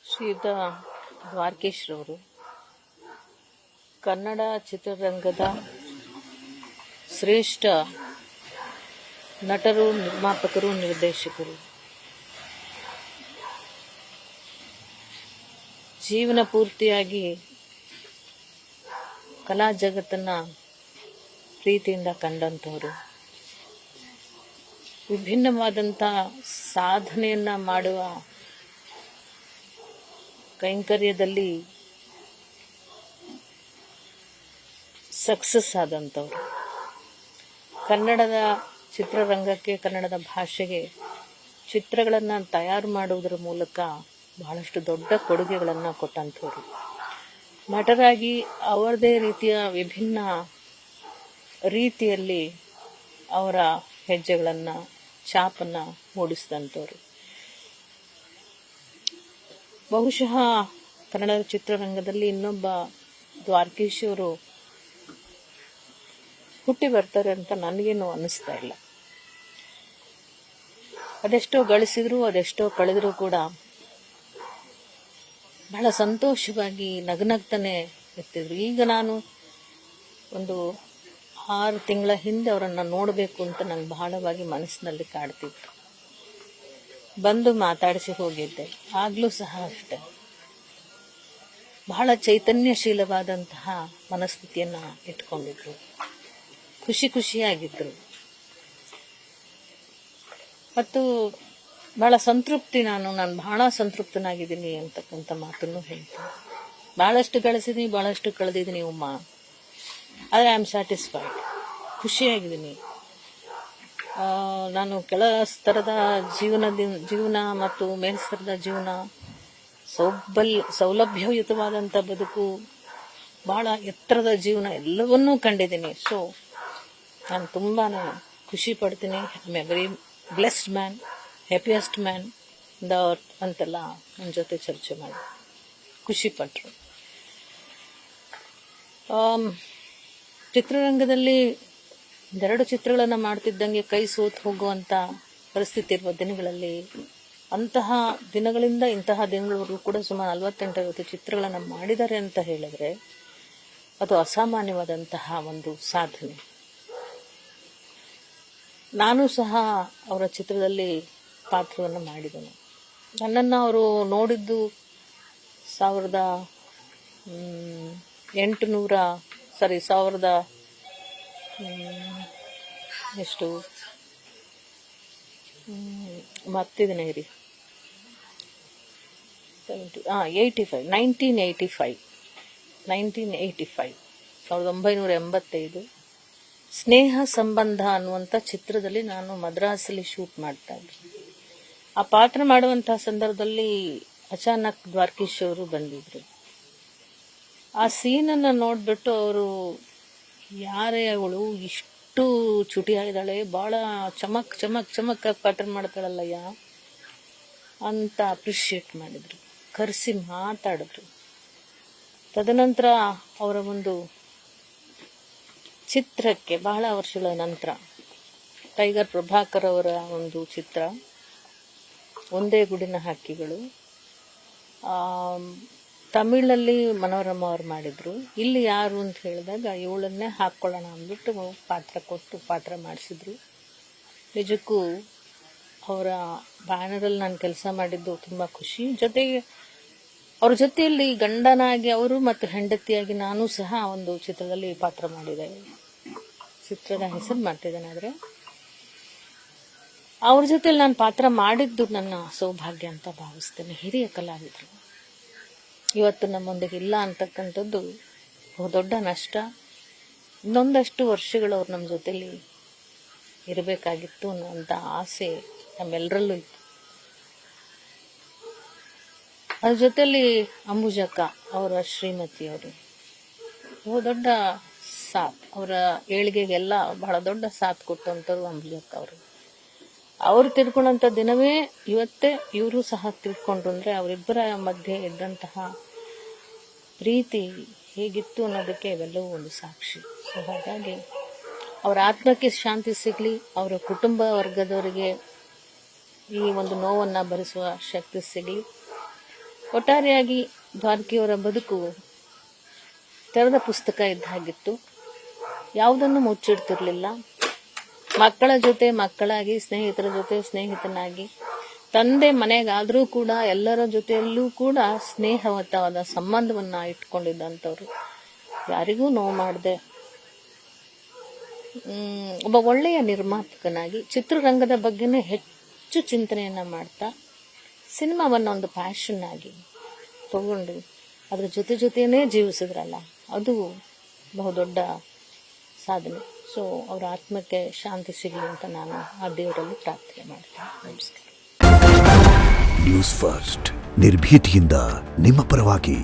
ಶ್ರೀಯುತ ದ್ವಾರಕೀಶ್ರವರು ಕನ್ನಡ ಚಿತ್ರರಂಗದ ಶ್ರೇಷ್ಠ ನಟರು, ನಿರ್ಮಾಪಕರು, ನಿರ್ದೇಶಕರು. ಜೀವನ ಪೂರ್ತಿಯಾಗಿ ಕಲಾ ಜಗತ್ತನ್ನ ಪ್ರೀತಿಯಿಂದ ಕಂಡಂಥವರು, ವಿಭಿನ್ನವಾದಂಥ ಸಾಧನೆಯನ್ನ ಮಾಡುವ ಕೈಂಕರ್ಯದಲ್ಲಿ ಸಕ್ಸಸ್ ಆದಂಥವ್ರು. ಕನ್ನಡದ ಚಿತ್ರರಂಗಕ್ಕೆ, ಕನ್ನಡದ ಭಾಷೆಗೆ ಚಿತ್ರಗಳನ್ನು ತಯಾರು ಮಾಡುವುದರ ಮೂಲಕ ಬಹಳಷ್ಟು ದೊಡ್ಡ ಕೊಡುಗೆಗಳನ್ನು ಕೊಟ್ಟಂಥವ್ರು. ನಟರಾಗಿ ಅವರದೇ ರೀತಿಯ ವಿಭಿನ್ನ ರೀತಿಯಲ್ಲಿ ಅವರ ಹೆಜ್ಜೆಗಳನ್ನು, ಛಾಪನ್ನು ಮೂಡಿಸಿದಂಥವ್ರು. ಬಹುಶಃ ಕನ್ನಡ ಚಿತ್ರರಂಗದಲ್ಲಿ ಇನ್ನೊಬ್ಬ ದ್ವಾರಕೀಶ್ ಅವರು ಹುಟ್ಟಿ ಬರ್ತಾರೆ ಅಂತ ನನಗೇನು ಅನ್ನಿಸ್ತಾ ಇಲ್ಲ. ಅದೆಷ್ಟೋ ಗಳಿಸಿದ್ರು, ಅದೆಷ್ಟೋ ಕಳೆದರೂ ಕೂಡ ಬಹಳ ಸಂತೋಷವಾಗಿ ನಗನಗ್ತಾನೆ ಇರ್ತಿದ್ರು. ಈಗ ನಾನು ಒಂದು 6 ತಿಂಗಳ ಹಿಂದೆ ಅವರನ್ನು ನೋಡಬೇಕು ಅಂತ ನಂಗೆ ಬಹಳವಾಗಿ ಮನಸ್ಸಿನಲ್ಲಿ ಕಾಡ್ತಿತ್ತು. ಬಂದು ಮಾತಾಡಿಸಿ ಹೋಗಿದ್ದೆ. ಆಗಲೂ ಸಹ ಅಷ್ಟೆ, ಬಹಳ ಚೈತನ್ಯಶೀಲವಾದಂತಹ ಮನಸ್ಥಿತಿಯನ್ನು ಇಟ್ಕೊಂಡಿದ್ರು. ಖುಷಿಯಾಗಿದ್ರು ಮತ್ತು ಬಹಳ ಸಂತೃಪ್ತಿ. ನಾನು ಬಹಳ ಸಂತೃಪ್ತನಾಗಿದ್ದೀನಿ ಅಂತಕ್ಕಂಥ ಮಾತನ್ನು ಹೇಳ್ತೀನಿ. ಬಹಳಷ್ಟು ಗಳಿಸಿದ್ದೀನಿ, ಬಹಳಷ್ಟು ಕಳೆದಿದ್ದೀನಿ ಉಮ್ಮ, ಆದರೆ ಐ ಆಮ್ ಸ್ಯಾಟಿಸ್ಫೈಡ್. ಖುಷಿಯಾಗಿದ್ದೀನಿ. ನಾನು ಕೆಳ ಸ್ತರದ ಜೀವನ ಮತ್ತು ಮೇಲ್ಸ್ತರದ ಜೀವನ, ಸೌಲಭ್ಯಯುತವಾದಂಥ ಬದುಕು, ಬಹಳ ಎತ್ತರದ ಜೀವನ ಎಲ್ಲವನ್ನೂ ಕಂಡಿದ್ದೀನಿ. ಸೊ ನಾನು ತುಂಬಾ ಖುಷಿ ಪಡ್ತೀನಿ. I A very blessed man, happiest man the earth ಅಂತೆಲ್ಲ ನನ್ನ ಜೊತೆ ಚರ್ಚೆ ಮಾಡಿ ಖುಷಿಪಟ್ಟರು. ಚಿತ್ರರಂಗದಲ್ಲಿ 2 ಚಿತ್ರಗಳನ್ನು ಮಾಡ್ತಿದ್ದಂಗೆ ಕೈ ಸೋತು ಹೋಗುವಂಥ ಪರಿಸ್ಥಿತಿ ಇರುವ ದಿನಗಳಲ್ಲಿ, ಅಂತಹ ದಿನಗಳಿಂದ ಇಂತಹ ದಿನಗಳವರೆಗೂ ಕೂಡ ಸುಮಾರು 48 ಚಿತ್ರಗಳನ್ನು ಮಾಡಿದ್ದಾರೆ ಅಂತ ಹೇಳಿದ್ರೆ ಅದು ಅಸಾಮಾನ್ಯವಾದಂತಹ ಒಂದು ಸಾಧನೆ. ನಾನು ಸಹ ಅವರ ಚಿತ್ರದಲ್ಲಿ ಪಾತ್ರವನ್ನು ಮಾಡಿದ್ದೇನೆ. ನನ್ನನ್ನು ಅವರು ನೋಡಿದ್ದು 1985 ಸ್ನೇಹ ಸಂಬಂಧ ಅನ್ನುವಂಥ ಚಿತ್ರದಲ್ಲಿ ನಾನು ಮದ್ರಾಸಲ್ಲಿ ಶೂಟ್ ಮಾಡ್ತಾ ಇದ್ದೆ. ಆ ಪಾತ್ರ ಮಾಡುವಂತಹ ಸಂದರ್ಭದಲ್ಲಿ ಅಚಾನಕ್ ದ್ವಾರಕೀಶ್ ಅವರು ಬಂದಿದ್ರು. ಆ ಸೀನನ್ನು ನೋಡ್ಬಿಟ್ಟು ಅವರು, ಯಾರೇ ಅವಳು ಇಷ್ಟು ಚುಟಿಯಾಗಿದ್ದಾಳೆ, ಭಾಳ ಚಮಕ್ ಪಾತ್ರ ಮಾಡ್ತಾಳಲ್ಲಯ್ಯ ಅಂತ ಅಪ್ರಿಷಿಯೇಟ್ ಮಾಡಿದ್ರು, ಕರೆಸಿ ಮಾತಾಡಿದ್ರು. ತದನಂತರ ಅವರ ಒಂದು ಚಿತ್ರಕ್ಕೆ ಬಹಳ ವರ್ಷಗಳ ನಂತರ ಟೈಗರ್ ಪ್ರಭಾಕರ್ ಅವರ ಒಂದು ಚಿತ್ರ ಒಂದೇ ಗೂಡಿನ ಹಕ್ಕಿಗಳು, ತಮಿಳಲ್ಲಿ ಮನೋರಮ ಅವರು ಮಾಡಿದ್ರು. ಇಲ್ಲಿ ಯಾರು ಅಂತ ಹೇಳಿದಾಗ ಇವಳನ್ನೇ ಹಾಕ್ಕೊಳ್ಳೋಣ ಅಂದ್ಬಿಟ್ಟು ಪಾತ್ರ ಮಾಡಿಸಿದ್ರು. ನಿಜಕ್ಕೂ ಅವರ ಬ್ಯಾನರಲ್ಲಿ ನಾನು ಕೆಲಸ ಮಾಡಿದ್ದು ತುಂಬ ಖುಷಿ. ಜೊತೆಗೆ ಅವ್ರ ಜೊತೆಯಲ್ಲಿ ಗಂಡನಾಗಿ ಅವರು ಮತ್ತು ಹೆಂಡತಿಯಾಗಿ ನಾನು ಸಹ ಒಂದು ಚಿತ್ರದಲ್ಲಿ ಪಾತ್ರ ಮಾಡಿದೆ. ಚಿತ್ರದ ಹೆಸರು ಮಾಡ್ತಿದ್ದೇನೆ, ಆದರೆ ಅವ್ರ ಜೊತೆಲಿ ನಾನು ಪಾತ್ರ ಮಾಡಿದ್ದು ನನ್ನ ಸೌಭಾಗ್ಯ ಅಂತ ಭಾವಿಸ್ತೇನೆ. ಹಿರಿಯ ಕಲಾವಿದರು ಇವತ್ತು ನಮ್ಮೊಂದಿಗೆ ಇಲ್ಲ ಅಂತಕ್ಕಂಥದ್ದು ಬಹುದೊಡ್ಡ ನಷ್ಟ. ಇನ್ನೊಂದಷ್ಟು ವರ್ಷಗಳು ಅವ್ರು ನಮ್ಮ ಜೊತೆಲಿ ಇರಬೇಕಾಗಿತ್ತು ಅನ್ನೋಂಥ ಆಸೆ ನಮ್ಮೆಲ್ಲರಲ್ಲೂ ಇತ್ತು. ಅದ್ರ ಜೊತೆಲಿ ಅಂಬುಜಕ್ಕ ಅವರ ಶ್ರೀಮತಿಯವರು ಬಹುದೊಡ್ಡ ಸಾಥ್, ಅವರ ಏಳಿಗೆಗೆಲ್ಲ ಬಹಳ ದೊಡ್ಡ ಸಾಥ್ ಕೊಟ್ಟಂಥವ್ರು ಅಂಬುಜಕ್ಕ ಅವರು ತಿಳ್ಕೊಂಡಂಥ ದಿನವೇ ಇವತ್ತೇ ಇವರು ಸಹ ತಿಳ್ಕೊಂಡ್ರು. ಅಂದರೆ ಅವರಿಬ್ಬರ ಮಧ್ಯೆ ಇದ್ದಂತಹ ಪ್ರೀತಿ ಹೇಗಿತ್ತು ಅನ್ನೋದಕ್ಕೆ ಇವೆಲ್ಲವೂ ಒಂದು ಸಾಕ್ಷಿ. ಸೊ ಹಾಗಾಗಿ ಅವರ ಆತ್ಮಕ್ಕೆ ಶಾಂತಿ ಸಿಗಲಿ, ಅವರ ಕುಟುಂಬ ವರ್ಗದವರಿಗೆ ಈ ಒಂದು ನೋವನ್ನು ಭರಿಸುವ ಶಕ್ತಿ ಸಿಗಲಿ. ಒಟ್ಟಾರೆಯಾಗಿ ದ್ವಾರಕಿಯವರ ಬದುಕು ತೆರೆದ ಪುಸ್ತಕ ಇದ್ದ ಹಾಗಿತ್ತು. ಯಾವುದನ್ನು ಮುಚ್ಚಿಡ್ತಿರ್ಲಿಲ್ಲ. ಮಕ್ಕಳ ಜೊತೆ ಮಕ್ಕಳಾಗಿ, ಸ್ನೇಹಿತರ ಜೊತೆ ಸ್ನೇಹಿತನಾಗಿ, ತಂದೆ ಮನೆಗಾದರೂ ಕೂಡ ಎಲ್ಲರ ಜೊತೆಯಲ್ಲೂ ಕೂಡ ಸ್ನೇಹವತ್ತಾದ ಸಂಬಂಧವನ್ನ ಇಟ್ಕೊಂಡಿದ್ದಂಥವ್ರು. ಯಾರಿಗೂ ನೋವು ಮಾಡದೆ ಒಬ್ಬ ಒಳ್ಳೆಯ ನಿರ್ಮಾಪಕನಾಗಿ ಚಿತ್ರರಂಗದ ಬಗ್ಗೆನೇ ಹೆಚ್ಚು ಚಿಂತನೆಯನ್ನ ಮಾಡ್ತಾ ಸಿನಿಮಾವನ್ನ ಒಂದು ಪ್ಯಾಷನ್ ಆಗಿ ತಗೊಂಡು ಅದ್ರ ಜೊತೆನೇ ಜೀವಿಸಿದ್ರಲ್ಲ, ಅದು ಬಹುದೊಡ್ಡ ಸಾಧನೆ. ಸೊ ಅವರ ಆತ್ಮಕ್ಕೆ ಶಾಂತಿ ಸಿಗಲಿ ಅಂತ ನಾನು ಆ ದೇವರಲ್ಲಿ ಪ್ರಾರ್ಥನೆ ಮಾಡ್ತೇನೆ. ನಮಸ್ಕಾರ. ನ್ಯೂಸ್ ಫಸ್ಟ್ ನಿರ್ಭೀತಿಯಿಂದ ನಿಮ್ಮ ಪರವಾಗಿ.